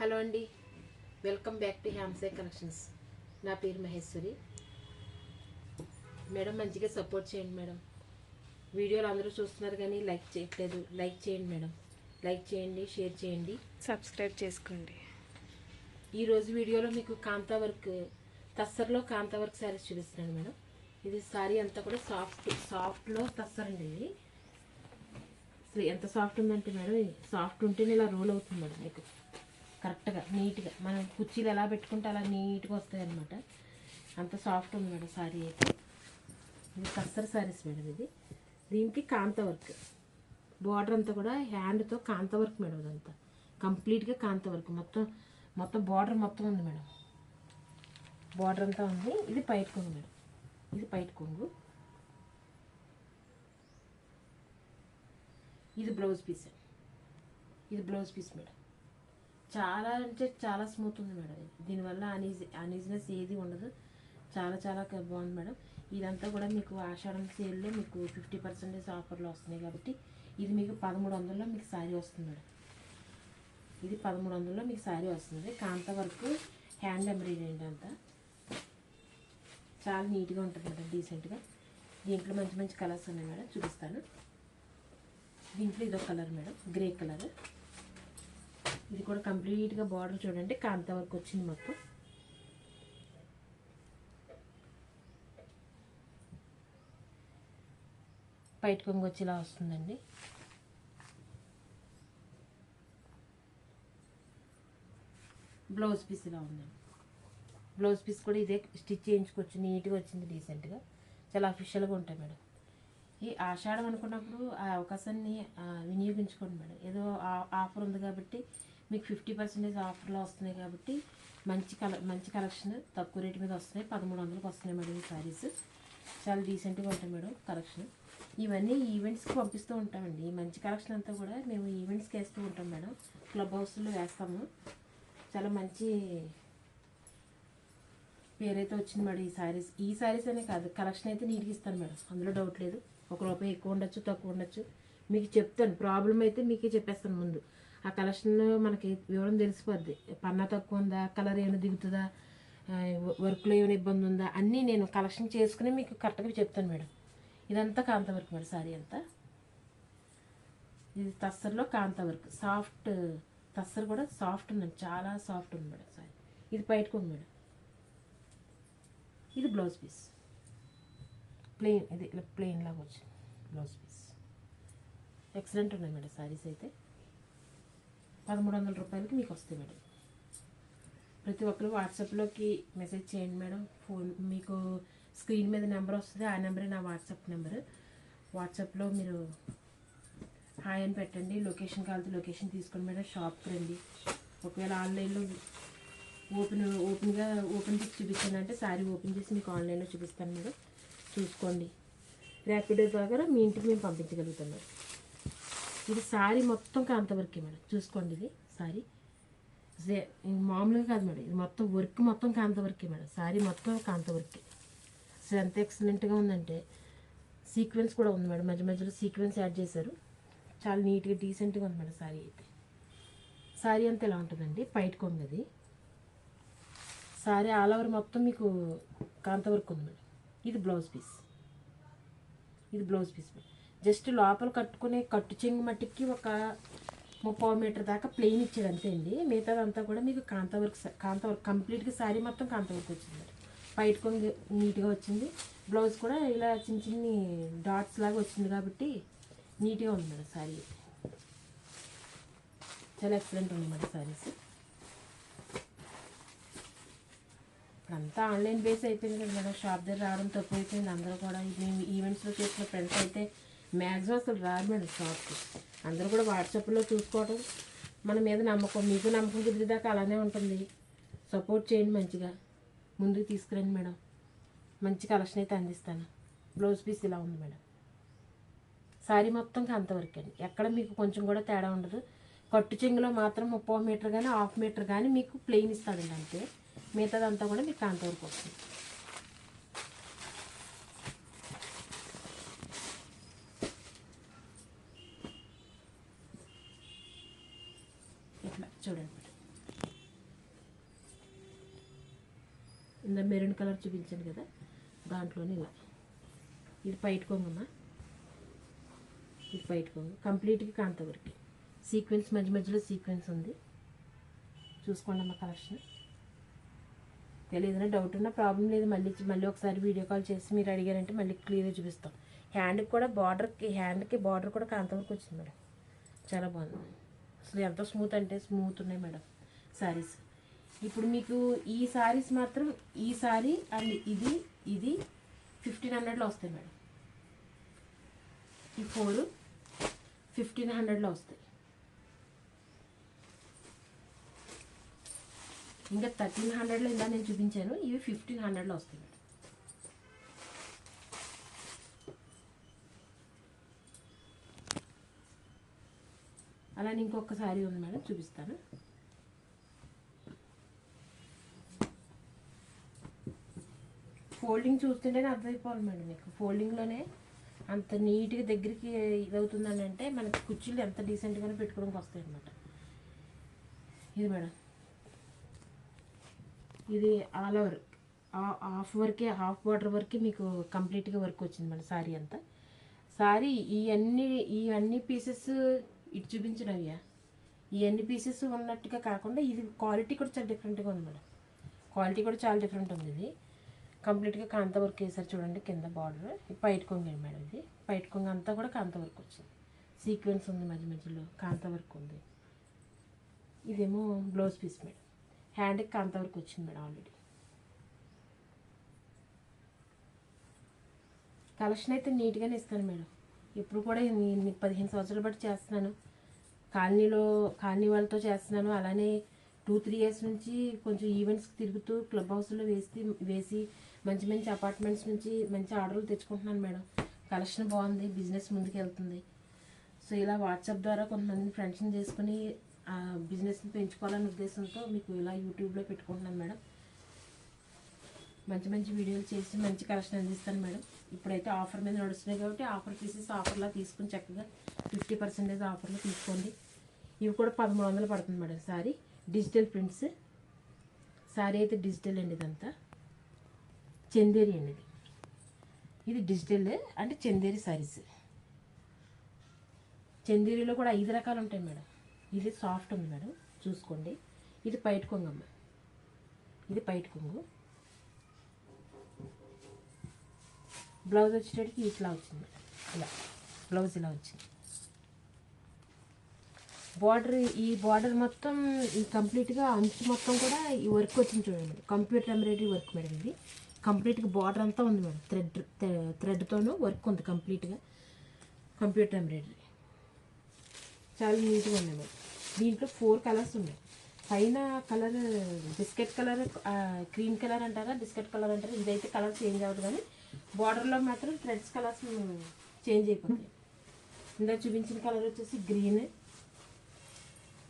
Hello అండి, welcome back to హ్యామ్సే collections. నా పేరు మహేశ్వరి మేడం. మంచిగా సపోర్ట్ చేయండి మేడం. వీడియోలు అందరూ చూస్తున్నారు కానీ లైక్ చేయట్లేదు. లైక్ చేయండి మేడం, లైక్ చేయండి, షేర్ చేయండి, సబ్స్క్రైబ్ చేసుకోండి. ఈరోజు వీడియోలో మీకు కాంతా వర్క్, తస్సర్లో కాంతా వర్క్ శారీస్ చూపిస్తున్నాను మేడం. ఇది శారీ అంతా కూడా సాఫ్ట్లో తస్సర్ అండి. ఇది అసలు ఎంత సాఫ్ట్ ఉందంటే మేడం, సాఫ్ట్ ఉంటేనే ఇలా రోల్ అవుతుంది మేడం. మీకు కరెక్ట్గా నీట్గా మనం కుర్చీలు ఎలా పెట్టుకుంటే అలా నీట్గా వస్తాయి అన్నమాట. అంత సాఫ్ట్ ఉంది మేడం శారీ అయితే. ఇది కస్తర్ శారీస్ మేడం. ఇది దీనికి కాంత వర్క్, బార్డర్ అంతా కూడా హ్యాండ్తో కాంత వర్క్ మేడం. ఇదంతా కంప్లీట్గా కాంత వర్క్, మొత్తం బార్డర్ మొత్తం ఉంది మేడం. బార్డర్ అంతా ఉంది. ఇది పైట్ కొంగు మేడం. ఇది పైట్ కొంగు. ఇది బ్లౌజ్ పీస్. ఇది బ్లౌజ్ పీస్ మేడం. చాలా అంటే చాలా స్మూత్ ఉంది మేడం. దీనివల్ల అనీజినెస్ ఏది ఉండదు. చాలా బాగుంది మేడం. ఇదంతా కూడా మీకు ఆషాఢం సేల్లో మీకు 50% ఆఫర్లో వస్తున్నాయి కాబట్టి ఇది మీకు 1300లో మీకు శారీ వస్తుంది మేడం. ఇది 1300లో మీకు శారీ వస్తుంది. కాంత వర్క్, హ్యాండ్ ఎంబ్రాయిడరీ అండి. అంతా చాలా నీట్గా ఉంటుంది మేడం, డీసెంట్గా. దీంట్లో మంచి కలర్స్ ఉన్నాయి మేడం, చూపిస్తాను. దీంట్లో ఇదొక కలర్ మేడం, గ్రే కలర్. ఇది కూడా కంప్లీట్గా బార్డర్ చూడండి, కాంతా వర్క్ వచ్చింది మొత్తం. పైట్ కొంగు వచ్చి ఇలా వస్తుందండి. బ్లౌజ్ పీస్ ఇలా ఉందండి. బ్లౌజ్ పీస్ కూడా ఇదే స్టిచ్ చేయించుకోవచ్చు. నీట్గా వచ్చింది, డీసెంట్గా. చాలా అఫీషియల్గా ఉంటాయి మేడం. ఈ ఆషాఢం అనుకున్నప్పుడు ఆ అవకాశాన్ని వినియోగించుకోండి మేడం. ఏదో ఆఫర్ ఉంది కాబట్టి మీకు 50% ఆఫర్లో వస్తున్నాయి కాబట్టి మంచి కలెక్షన్ తక్కువ రేటు మీద వస్తున్నాయి. 1300కి వస్తున్నాయి మేడం. ఈ శారీస్ చాలా డీసెంట్గా ఉంటాయి మేడం కలెక్షన్. ఇవన్నీ ఈవెంట్స్కి పంపిస్తూ ఉంటామండి. ఈ మంచి కలెక్షన్ అంతా కూడా మేము ఈవెంట్స్కి వేస్తూ ఉంటాం మేడం. క్లబ్ హౌస్లో వేస్తాము. చాలా మంచి పేరైతే వచ్చింది మేడం ఈ శారీస్ అనే కాదు, కలెక్షన్ అయితే నీట్గా ఇస్తాను మేడం, అందులో డౌట్ లేదు. ₹1 ఎక్కువ ఉండొచ్చు, తక్కువ ఉండొచ్చు. మీకు చెప్తాను, ప్రాబ్లం అయితే మీకే చెప్పేస్తాను ముందు. ఆ కలెక్షన్ మనకి వివరం తెలిసిపోద్ది. పన్నా తక్కువ ఉందా, కలర్ ఏమైనా దిగుతుందా, వర్క్లో ఏమైనా ఇబ్బంది ఉందా, అన్నీ నేను కలెక్షన్ చేసుకుని మీకు కరెక్ట్గా చెప్తాను మేడం. ఇదంతా కాంతా వర్క్ మేడం. శారీ అంతా ఇది తస్సర్లో కాంతా వర్క్. సాఫ్ట్ తస్సర్ కూడా సాఫ్ట్ ఉందండి, చాలా సాఫ్ట్ ఉంది మేడం శారీ. ఇది పైట్ కొంగు మేడం. ఇది బ్లౌజ్ పీస్ ప్లెయిన్, ఇది ఇలా ప్లెయిన్ లాగా వచ్చింది బ్లౌజ్ పీస్. ఎక్సలెంట్ ఉన్నాయి మేడం శారీస్ అయితే. 1300 రూపాయలకి మీకు వస్తాయి మేడం. ప్రతి ఒక్కరు వాట్సాప్లోకి మెసేజ్ చేయండి మేడం. ఫోన్ మీకు స్క్రీన్ మీద నెంబర్ వస్తుంది, ఆ నెంబరే నా వాట్సాప్ నెంబర్. వాట్సాప్లో మీరు హాయ్ అని పెట్టండి. లొకేషన్ కావాలంటే లొకేషన్ తీసుకోండి మేడం. షాప్కి రండి. ఒకవేళ ఆన్లైన్లో ఓపెన్ చేసి చూపించాను అంటే శారీ ఓపెన్ చేసి మీకు ఆన్లైన్లో చూపిస్తాను మేడం. చూసుకోండి. ర్యాపిడో ద్వారా మీ ఇంటికి మేము పంపించగలుగుతాం మేడం. ఇది శారీ మొత్తం కాంతవర్కే మేడం. చూసుకోండి, ఇది శారీ మామూలుగా కాదు మేడం. ఇది మొత్తం వర్క్ మొత్తం కాంతవర్కే మేడం. శారీ మొత్తం కాంతవర్కే. అసలు ఎంత ఎక్సలెంట్గా ఉందంటే సీక్వెన్స్ కూడా ఉంది మేడం. మధ్యలో సీక్వెన్స్ యాడ్ చేశారు. చాలా నీట్గా డీసెంట్గా ఉంది మేడం శారీ అయితే. శారీ అంతా ఇలా ఉంటుందండి, పైట్ కొంగది. శారీ ఆల్ ఓవర్ మొత్తం మీకు కాంత వర్క్ ఉంది మేడం. ఇది బ్లౌజ్ పీస్. ఇది బ్లౌజ్ పీస్ మేడం. జస్ట్ లోపల కట్టుకునే కట్టు చెంగు మట్టికి ఒక 30 మీటర్ దాకా ప్లెయిన్ ఇచ్చాడు అంతే అండి. మిగతాదంతా కూడా మీకు కాంత వర్క్ కంప్లీట్గా శారీ మొత్తం కాంత వర్క్ వచ్చింది మేడం. పైట్ కొంగు నీట్గా వచ్చింది. బ్లౌజ్ కూడా ఇలా చిన్ని డాట్స్ లాగా వచ్చింది కాబట్టి నీట్గా ఉంది మేడం శారీ. చాలా ఎక్సలెంట్ ఉంది మేడం శారీస్. ఇప్పుడంతా ఆన్లైన్ బేస్ అయిపోయింది కదా మేడం. షాప్ దగ్గర రావడం తక్కువ అయిపోయింది. అందరూ కూడా మేము ఈవెంట్స్లో చేసిన ఫ్రెండ్స్ అయితే మ్యాక్సిమం అసలు రారు మేడం షాప్కి. అందరూ కూడా వాట్సాప్లో చూసుకోవడం, మన మీద నమ్మకం, మీకు నమ్మకం కుదిరేదాకా అలానే ఉంటుంది. సపోర్ట్ చేయండి, మంచిగా ముందుకు తీసుకురండి మేడం. మంచి కలెక్షన్ అయితే అందిస్తాను. బ్లౌజ్ పీస్ ఇలా ఉంది మేడం. శారీ మొత్తం అంతవరకు అండి, ఎక్కడ మీకు కొంచెం కూడా తేడా ఉండదు. కట్టు చెంగులో మాత్రం 30 మీటర్ కానీ 1/2 మీటర్ కానీ మీకు ప్లెయిన్ ఇస్తాడండి అంతే. మిగతాదంతా కూడా మీకు అంతవరకు వస్తుంది. ఇట్లా చూడండి. ఇందా మెరూన్ కలర్ చూపించాను కదా, దాంట్లోనే ఇలా. ఇది పైట కొంగమ్మా, ఇది పైట కొంగు. కంప్లీట్గా కాంత వర్క్, సీక్వెన్స్ మధ్య మధ్యలో సీక్వెన్స్ ఉంది. చూసుకోండి అమ్మ కలెక్షన్. ఏదైనా డౌట్ ఉన్నా ప్రాబ్లం లేదు, మళ్ళీ ఒకసారి వీడియో కాల్ చేసి మీరు అడిగారంటే మళ్ళీ క్లియర్గా చూపిస్తాం. హ్యాండ్కి కూడా హ్యాండ్కి బార్డర్ కూడా కాంత వర్క్ వచ్చింది మేడం, చాలా బాగుంది. అసలు ఎంత స్మూత్ అంటే స్మూత్ ఉన్నాయి మేడం శారీస్. ఇప్పుడు మీకు ఈ శారీస్ మాత్రం, ఈ శారీ అండ్ ఇది 1500లో వస్తాయి మేడం. ఈ 4 1500లో వస్తాయి. ఇంకా 1300లో ఇలా నేను చూపించాను, ఇవి 1500లో వస్తాయి మేడం. అలానే ఇంకొక శారీ ఉంది మేడం, చూపిస్తాను. ఫోల్డింగ్ చూస్తుంటేనే అర్థమైపోవాలి మేడం మీకు. ఫోల్డింగ్లోనే అంత నీట్గా దగ్గరికి ఇదవుతుందని అంటే మనకి కుర్చీలు ఎంత డీసెంట్గానే పెట్టుకోవడానికి వస్తాయి అన్నమాట. ఇది మేడం, ఇది ఆల్ ఓవర్ హాఫ్ బార్డర్ వరకే మీకు కంప్లీట్గా వర్క్ వచ్చింది మేడం శారీ అంతా. శారీ ఇవన్నీ పీసెస్ ఇటు చూపించినవియా, ఇవన్నీ పీసెస్ ఉన్నట్టుగా కాకుండా ఇది క్వాలిటీ కూడా చాలా డిఫరెంట్గా ఉంది మేడం. క్వాలిటీ కూడా చాలా డిఫరెంట్ ఉంది. ఇది కంప్లీట్గా కాంత వర్క్ వేసారు చూడండి కింద బార్డర్. పైట కొంగు మేడం, ఇది పైట కొంగు అంతా కూడా కాంత వర్క్ వచ్చింది. సీక్వెన్స్ ఉంది మధ్య మధ్యలో, కాంత వర్క్ ఉంది. ఇదేమో బ్లౌజ్ పీస్ మేడం, హ్యాండ్కి కాంత వర్క్ వచ్చింది మేడం ఆల్రెడీ. కలెక్షన్ అయితే నీట్గానే ఇస్తాను మేడం. ఇప్పుడు కూడా 15 సంవత్సరాలు బట్టి చేస్తున్నాను. కాలనీ వాళ్ళతో చేస్తున్నాను. అలానే 2-3 ఇయర్స్ నుంచి కొంచెం ఈవెంట్స్కి తిరుగుతూ క్లబ్ హౌస్లో వేసి మంచి మంచి అపార్ట్మెంట్స్ నుంచి మంచి ఆర్డర్లు తెచ్చుకుంటున్నాను మేడం. కలెక్షన్ బాగుంది, బిజినెస్ ముందుకు వెళ్తుంది. సో ఇలా వాట్సాప్ ద్వారా కొంతమంది ఫ్రెండ్స్ని చేసుకుని బిజినెస్ని పెంచుకోవాలనే ఉద్దేశంతో మీకు ఇలా యూట్యూబ్లో పెట్టుకుంటున్నాను మేడం. మంచి మంచి వీడియోలు చేసి మంచి కలెక్షన్ అందిస్తాను మేడం. ఇప్పుడైతే ఆఫర్ మీద నడుస్తున్నాయి కాబట్టి ఆఫర్ పీసెస్ ఆఫర్లా తీసుకుని చక్కగా 50% ఆఫర్లో తీసుకోండి. ఇవి కూడా 1300 పడుతుంది madam sorry. Digital prints sorry అయితే డిజిటల్ అండి. ఇదంతా చందేరి అండి. ఇది డిజిటల్ అంటే చందేరి సారీస్. చందేరిలో కూడా 5 రకాలు ఉంటాయి మేడం. ఇది సాఫ్ట్ ఉంది మేడం, చూసుకోండి. ఇది పైట కొంగమ్మ, ఇది పైట కొంగు. బ్లౌజ్ వచ్చేటప్పటికి ఇట్లా వచ్చింది మేడం, ఇలా బ్లౌజ్ ఇలా వచ్చింది. ఈ బార్డర్ మొత్తం ఈ కంప్లీట్గా అంచు మొత్తం కూడా ఈ వర్క్ వచ్చింది చూడండి madam. Computer embroidery work madam. ఇది కంప్లీట్గా బార్డర్ అంతా ఉంది మేడం. థ్రెడ్తోనూ వర్క్ ఉంది కంప్లీట్గా. కంప్యూటర్ ఎంబ్రాయిడరీ చాలా నీట్గా ఉన్నాయి మేడం. దీంట్లో 4 కలర్స్ ఉన్నాయి. పైన colour biscuit colour, cream colour అంటారా, బిస్కెట్ కలర్ అంటారా, ఇదైతే కలర్ చేంజ్ అవ్వదు. కానీ బార్డర్లో మాత్రం థ్రెడ్స్ కలర్స్ చేంజ్ అయిపోతాయి. ఇందా చూపించిన కలర్ వచ్చేసి గ్రీన్,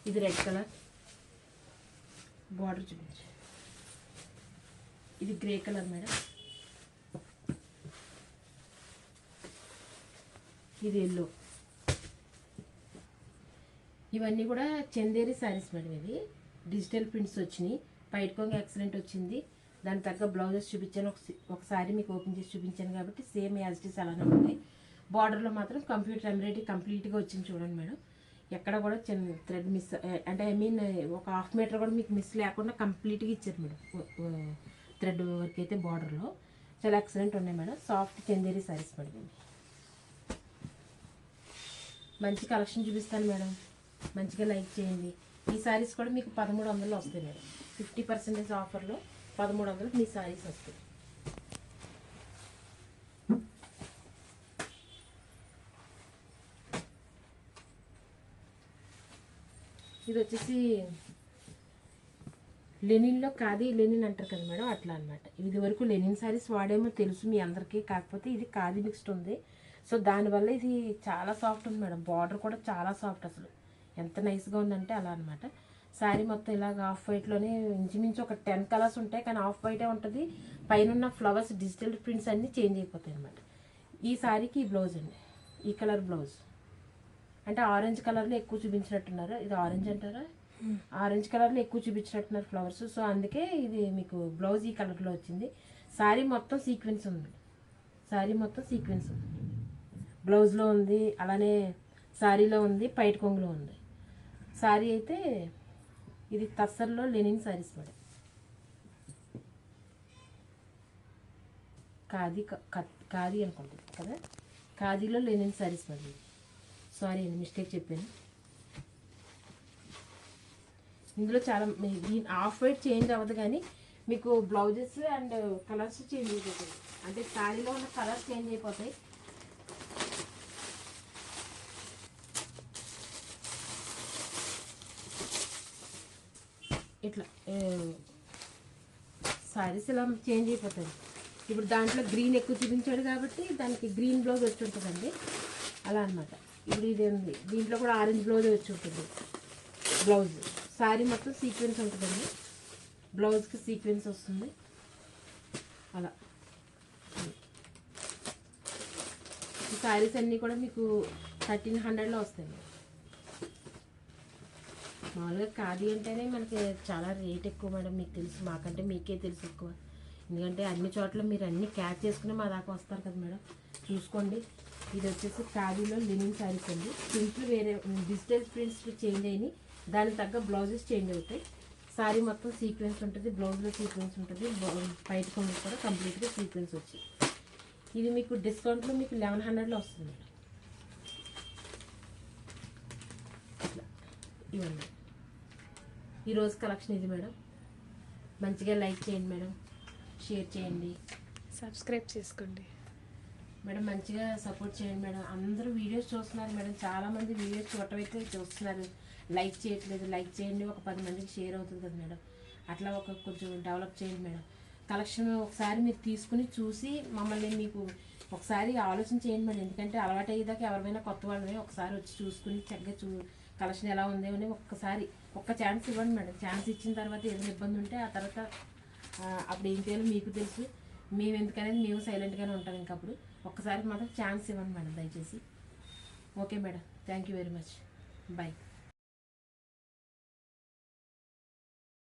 ఇది రెడ్ కలర్. బార్డర్ చూపించు, ఇది గ్రే కలర్ మేడం. ఇది ఎల్లో. ఇవన్నీ కూడా చందేరి శారీస్ మేడం. ఇవి డిజిటల్ ప్రింట్స్ వచ్చినాయి. పైట కొంగు ఎక్సలెంట్ వచ్చింది. దాని తగ్గ బ్లౌజెస్ చూపించాను. ఒకసారి మీకు ఓపెన్ చేసి చూపించాను కాబట్టి సేమ్ యాజ్ ఇట్ ఈస్ అలానే ఉంది. బార్డర్లో మాత్రం కంప్యూటర్ ఎంబ్రాయిడరీ కంప్లీట్గా వచ్చింది చూడండి మేడం. ఎక్కడ కూడా చిన్న థ్రెడ్ మిస్ అంటే ఐ మీన్ ఒక హాఫ్ మీటర్ కూడా మీకు మిస్ లేకుండా కంప్లీట్గా ఇచ్చారు మేడం. థ్రెడ్ వర్క్ అయితే బార్డర్లో చాలా ఎక్సలెంట్ ఉన్నాయి madam. Soft Chanderi saris madam. మంచి కలెక్షన్ చూపిస్తాను మేడం, మంచిగా లైక్ చేయండి. ఈ శారీస్ కూడా మీకు 1300లో వస్తాయి మేడం. 50% ఆఫర్లో 1300 మీ శారీస్ వస్తాయి. ఇది వచ్చేసి లెనిన్లో ఖాదీ లెనిన్ అంటారు కదా మేడం, అట్లా అనమాట. ఇది వరకు లెనిన్ శారీస్ వాడేమో తెలుసు మీ అందరికీ, కాకపోతే ఇది ఖాదీ మిక్స్డ్ ఉంది. సో దానివల్ల ఇది చాలా సాఫ్ట్ ఉంది మేడం. బార్డర్ కూడా చాలా సాఫ్ట్, అసలు ఎంత నైస్గా ఉందంటే అలా అనమాట. శారీ మొత్తం ఇలాగ ఆఫ్ వైట్లోనే ఇంచుమించు ఒక 10 కలర్స్ ఉంటాయి, కానీ ఆఫ్ వైటే ఉంటుంది. పైన ఫ్లవర్స్ డిజిటల్ ప్రింట్స్ అన్నీ చేంజ్ అయిపోతాయి అనమాట. ఈ శారీకి ఈ బ్లౌజ్ అండి, ఈ కలర్ బ్లౌజ్ అంటే ఆరెంజ్ కలర్లో ఎక్కువ చూపించినట్టున్నారు. ఇది ఆరెంజ్ అంటారా, ఆరెంజ్ కలర్లో ఎక్కువ చూపించినట్టున్నారు ఫ్లవర్స్. సో అందుకే ఇది మీకు బ్లౌజ్ ఈ కలర్లో వచ్చింది. శారీ మొత్తం సీక్వెన్స్ ఉంది. శారీ మొత్తం సీక్వెన్స్ ఉంది. బ్లౌజ్లో ఉంది, అలానే శారీలో ఉంది, పైట కొంగులో ఉంది. శారీ అయితే ఇది తస్సర్లో లెనిన్ శారీస్ మేడం. ఖాదీ అనుకుంటుంది కదా, ఖాదీలో లెనిన్ శారీస్ మేడం. సారీ అండి, మిస్టేక్ చెప్పాను. ఇందులో చాలా ఆఫ్ వైట్ చేంజ్ అవ్వదు, కానీ మీకు బ్లౌజెస్ అండ్ కలర్స్ చేంజ్ అయిపోతాయి. అంటే శారీలో ఉన్న కలర్స్ చేంజ్ అయిపోతాయి. ఇట్లా శారీస్ ఇలా చేంజ్ అయిపోతాయి. ఇప్పుడు దాంట్లో గ్రీన్ ఎక్కువ చూపించాడు కాబట్టి దానికి గ్రీన్ బ్లౌజ్ వచ్చి ఉంటుందండి, అలా అనమాట. ఇప్పుడు ఇది ఉంది, దీంట్లో కూడా ఆరెంజ్ బ్లౌజ్ వచ్చి ఉంటుంది. బ్లౌజ్ శారీ మొత్తం సీక్వెన్స్ ఉంటుందండి, బ్లౌజ్కి సీక్వెన్స్ వస్తుంది అలా. ఈ శారీస్ అన్నీ కూడా మీకు 1300లో వస్తాయి. మామూలుగా ఖాదీ అంటేనే మనకి చాలా రేట్ ఎక్కువ మేడం, మీకు తెలుసు, మాకంటే మీకే తెలుసు ఎక్కువ. ఎందుకంటే అన్ని చోట్ల మీరు అన్నీ క్యాచ్ చేసుకుని మా దాకా వస్తారు కదా మేడం. చూసుకోండి, ఇది వచ్చేసి ఖాదీలో లెనిన్ శారీస్ అండి. ప్రింట్లు వేరే డిజిటల్ ప్రింట్స్ చేంజ్ అయినాయి, దానికి తగ్గ బ్లౌజెస్ చేంజ్ అవుతాయి. శారీ మొత్తం సీక్వెన్స్ ఉంటుంది, బ్లౌజ్లో సీక్వెన్స్ ఉంటుంది, బయట కొంగు కూడా కంప్లీట్గా సీక్వెన్స్ వచ్చి. ఇది మీకు డిస్కౌంట్లో మీకు 1100లో వస్తుంది మేడం. ఇట్లా ఇవ్వండి, ఈరోజు కలెక్షన్ ఇది మేడం. మంచిగా లైక్ చేయండి మేడం, షేర్ చేయండి, సబ్స్క్రైబ్ చేసుకోండి మేడం. మంచిగా సపోర్ట్ చేయండి మేడం. అందరూ వీడియోస్ చూస్తున్నారు మేడం, చాలామంది వీడియోస్ చూడటమైతే చూస్తున్నారు, లైక్ చేయట్లేదు. లైక్ చేయండి, ఒక 10 మందికి షేర్ అవుతుంది కదా మేడం. అట్లా కొంచెం డెవలప్ చేయండి మేడం. కలెక్షన్ ఒకసారి మీరు తీసుకుని చూసి మమ్మల్ని మీకు ఒకసారి ఆలోచన చేయండి మేడం. ఎందుకంటే అలవాటు అయ్యేదాకా ఎవరైనా కొత్త వాళ్ళని ఒకసారి వచ్చి చూసుకుని చక్కగా కలెక్షన్ ఎలా ఉంది అని ఒక్కసారి ఒక్క ఛాన్స్ ఇవ్వండి మేడం. ఛాన్స్ ఇచ్చిన తర్వాత ఏదైనా ఇబ్బంది ఉంటే ఆ తర్వాత అప్పుడు ఏం చేయాలో మీకు తెలుసు. మేము ఎందుకనేది మేము సైలెంట్గానే ఉంటాం. ఇంకప్పుడు ఒక్కసారి మాత్రం ఛాన్స్ ఇవ్వండి మేడం దయచేసి. Okay madam, thank you very much, bye.